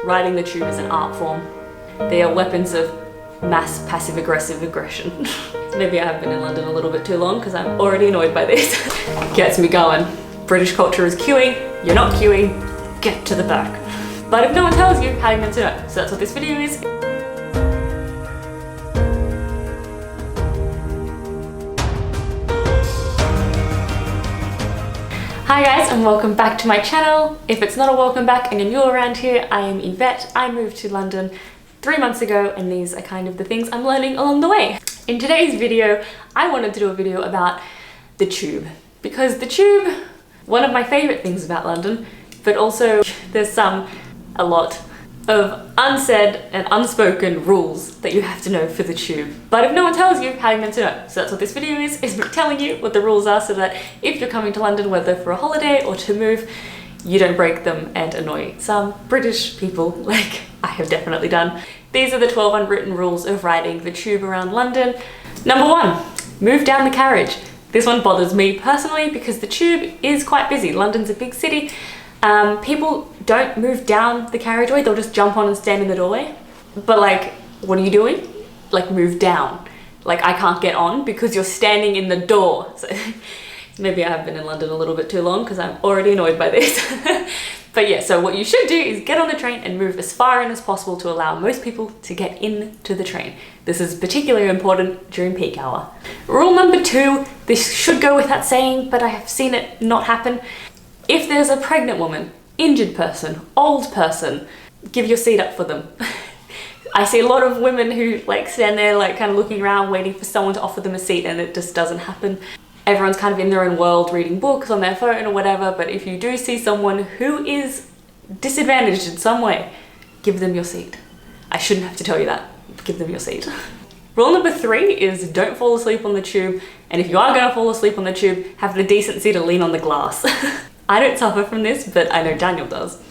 Riding the tube is an art form. They are weapons of mass passive-aggressive aggression. Maybe I have been in London a little bit too long because I'm already annoyed by this. Gets me going. British culture is queuing, you're not queuing, get to the back. But if no one tells you, how are you meant to know? So that's what this video is. Hi guys, and welcome back to my channel. If it's not a welcome back and you're new around here, I am Yvette. I moved to London 3 months ago and these are kind of the things I'm learning along the way. In today's video, I wanted to do a video about the tube. Because the tube, one of my favourite things about London, but also there's a lot of unsaid and unspoken rules that you have to know for the tube. But if no one tells you, how are you meant to know? So that's what this video is me telling you what the rules are so that if you're coming to London, whether for a holiday or to move, you don't break them and annoy some British people like I have definitely done. These are the 12 unwritten rules of riding the tube around London. Number 1, move down the carriage. This one bothers me personally because the tube is quite busy. London's a big city. People don't move down the carriageway, they'll just jump on and stand in the doorway. But like, what are you doing? Like, move down. Like, I can't get on because you're standing in the door. So maybe I have been in London a little bit too long because I'm already annoyed by this. But yeah, so what you should do is get on the train and move as far in as possible to allow most people to get into the train. This is particularly important during peak hour. Rule number 2, this should go without saying, but I have seen it not happen. If there's a pregnant woman, injured person, old person, give your seat up for them. I see a lot of women who like stand there like kind of looking around waiting for someone to offer them a seat and it just doesn't happen. Everyone's kind of in their own world reading books on their phone or whatever, but if you do see someone who is disadvantaged in some way, give them your seat. I shouldn't have to tell you that. Give them your seat. Rule number 3 is don't fall asleep on the tube, and if you are going to fall asleep on the tube, have the decency to lean on the glass. I don't suffer from this, but I know Daniel does.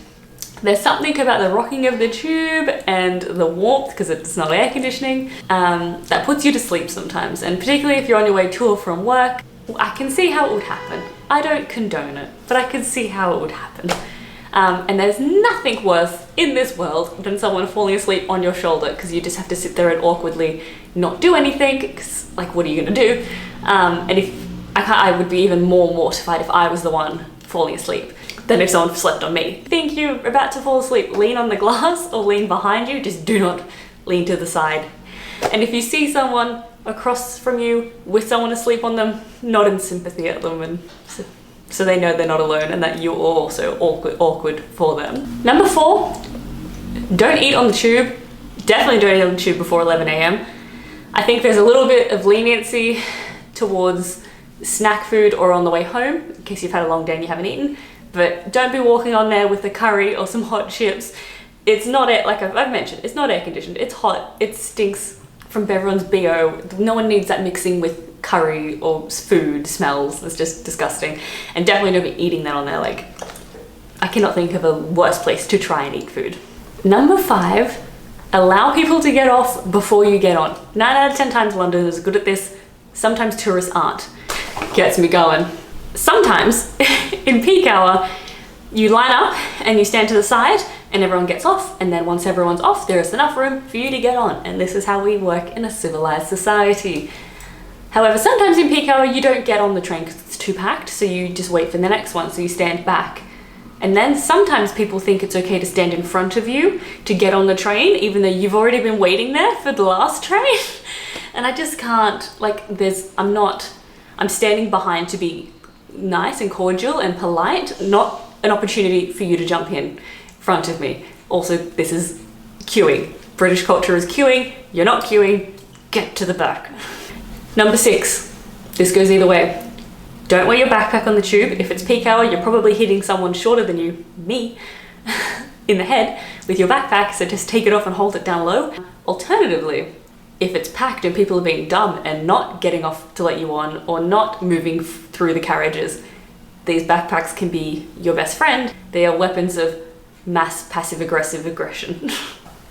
There's something about the rocking of the tube and the warmth, because it's not air conditioning, that puts you to sleep sometimes. And particularly if you're on your way to or from work, I can see how it would happen. I don't condone it, but I can see how it would happen. And there's nothing worse in this world than someone falling asleep on your shoulder because you just have to sit there and awkwardly not do anything, because like, what are you gonna do? And if I would be even more mortified if I was the one falling asleep than if someone slept on me. Think you're about to fall asleep, lean on the glass or lean behind you, just do not lean to the side. And if you see someone across from you with someone asleep on them, nod in sympathy at them and so they know they're not alone and that you're also awkward for them. Number 4, don't eat on the tube. Definitely don't eat on the tube before 11 AM. I think there's a little bit of leniency towards snack food or on the way home, in case you've had a long day and you haven't eaten, but don't be walking on there with a curry or some hot chips. It's not, like I've mentioned, it's not air conditioned, it's hot, it stinks from everyone's BO. No one needs that mixing with curry or food smells, it's just disgusting. And definitely don't be eating that on there, like, I cannot think of a worse place to try and eat food. Number 5, allow people to get off before you get on. 9 out of 10 times London is good at this, sometimes tourists aren't. Gets me going. Sometimes in peak hour you line up and you stand to the side and everyone gets off, and then once everyone's off there is enough room for you to get on, and this is how we work in a civilized society. However, sometimes in peak hour you don't get on the train because it's too packed, so you just wait for the next one, so you stand back. And then sometimes people think it's okay to stand in front of you to get on the train even though you've already been waiting there for the last train. And I just can't, like, I'm standing behind to be nice and cordial and polite, not an opportunity for you to jump in front of me. Also, this is queuing. British culture is queuing, you're not queuing, get to the back. Number 6, this goes either way. Don't wear your backpack on the tube. If it's peak hour, you're probably hitting someone shorter than you, me, in the head with your backpack, so just take it off and hold it down low. Alternatively, if it's packed and people are being dumb and not getting off to let you on or not moving through the carriages, these backpacks can be your best friend. They are weapons of mass passive-aggressive aggression.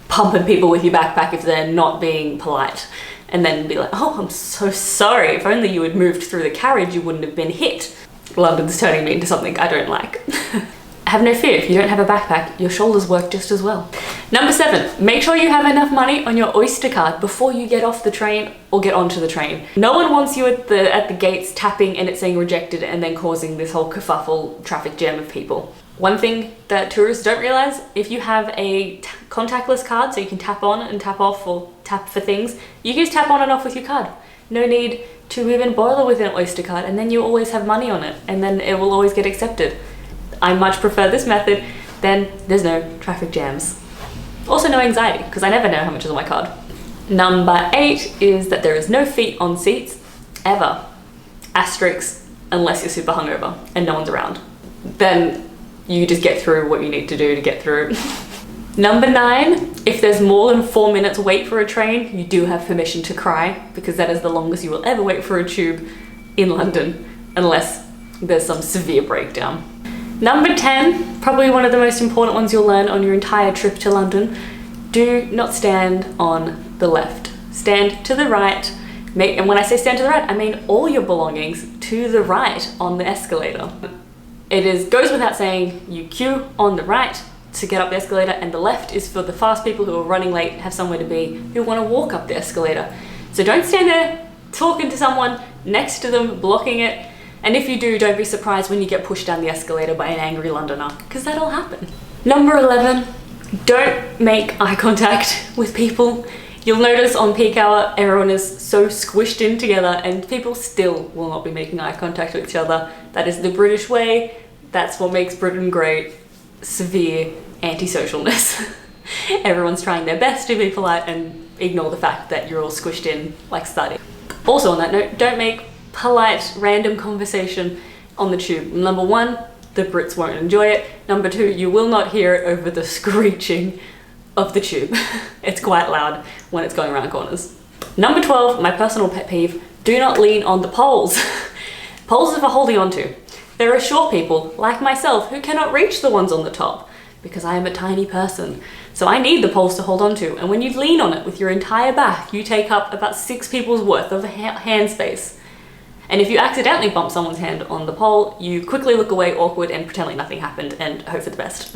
Pumping people with your backpack if they're not being polite, and then be like, oh, I'm so sorry. If only you had moved through the carriage, you wouldn't have been hit. London's turning me into something I don't like. have no fear, if you don't have a backpack, your shoulders work just as well. Number 7, make sure you have enough money on your Oyster card before you get off the train or get onto the train. No one wants you at the gates tapping and it saying rejected and then causing this whole kerfuffle traffic jam of people. One thing that tourists don't realize, if you have a contactless card, so you can tap on and tap off or tap for things, you can just tap on and off with your card. No need to even bother with an Oyster card, and then you always have money on it and then it will always get accepted. I much prefer this method, then there's no traffic jams. Also no anxiety, because I never know how much is on my card. Number 8 is that there is no feet on seats, ever. Asterisk, unless you're super hungover and no one's around. Then you just get through what you need to do to get through. Number 9, if there's more than 4 minutes wait for a train, you do have permission to cry, because that is the longest you will ever wait for a tube in London, unless there's some severe breakdown. Number 10, probably one of the most important ones you'll learn on your entire trip to London, do not stand on the left. Stand to the right. And when I say stand to the right, I mean all your belongings to the right on the escalator. It goes without saying, you queue on the right to get up the escalator, and the left is for the fast people who are running late, have somewhere to be, who want to walk up the escalator. So don't stand there talking to someone next to them, blocking it. And if you do, don't be surprised when you get pushed down the escalator by an angry Londoner, because that'll happen. Number 11, don't make eye contact with people. You'll notice on peak hour, everyone is so squished in together and people still will not be making eye contact with each other. That is the British way. That's what makes Britain great. Severe antisocialness. Everyone's trying their best to be polite and ignore the fact that you're all squished in like study. Also on that note, don't make polite random conversation on the tube. Number 1, the Brits won't enjoy it. Number 2, you will not hear it over the screeching of the tube. It's quite loud when it's going around corners. Number 12, my personal pet peeve, do not lean on the poles. Poles are for holding on to. There are short people, like myself, who cannot reach the ones on the top because I am a tiny person. So I need the poles to hold on to, and when you lean on it with your entire back, you take up about 6 people's worth of hand space. And if you accidentally bump someone's hand on the pole, you quickly look away awkward and pretend like nothing happened and hope for the best.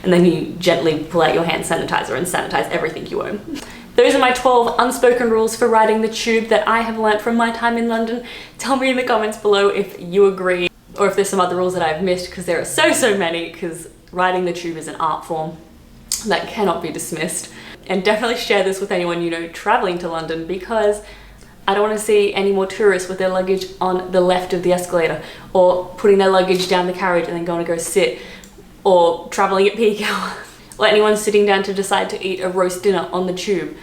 And then you gently pull out your hand sanitizer and sanitize everything you own. Those are my 12 unspoken rules for riding the tube that I have learnt from my time in London. Tell me in the comments below if you agree, or if there's some other rules that I've missed, because there are so many, because riding the tube is an art form that cannot be dismissed. And definitely share this with anyone you know traveling to London, because I don't want to see any more tourists with their luggage on the left of the escalator, or putting their luggage down the carriage and then going to go sit, or traveling at peak hour, or anyone sitting down to decide to eat a roast dinner on the tube.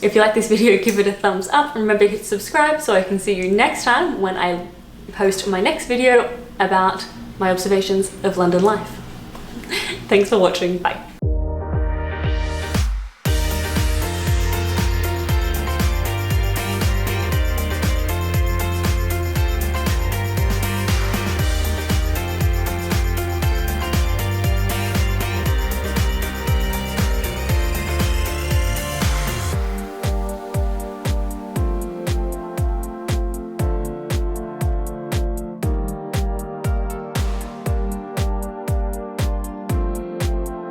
If you like this video, give it a thumbs up. Remember to hit subscribe so I can see you next time when I post my next video about my observations of London life. Thanks for watching, bye.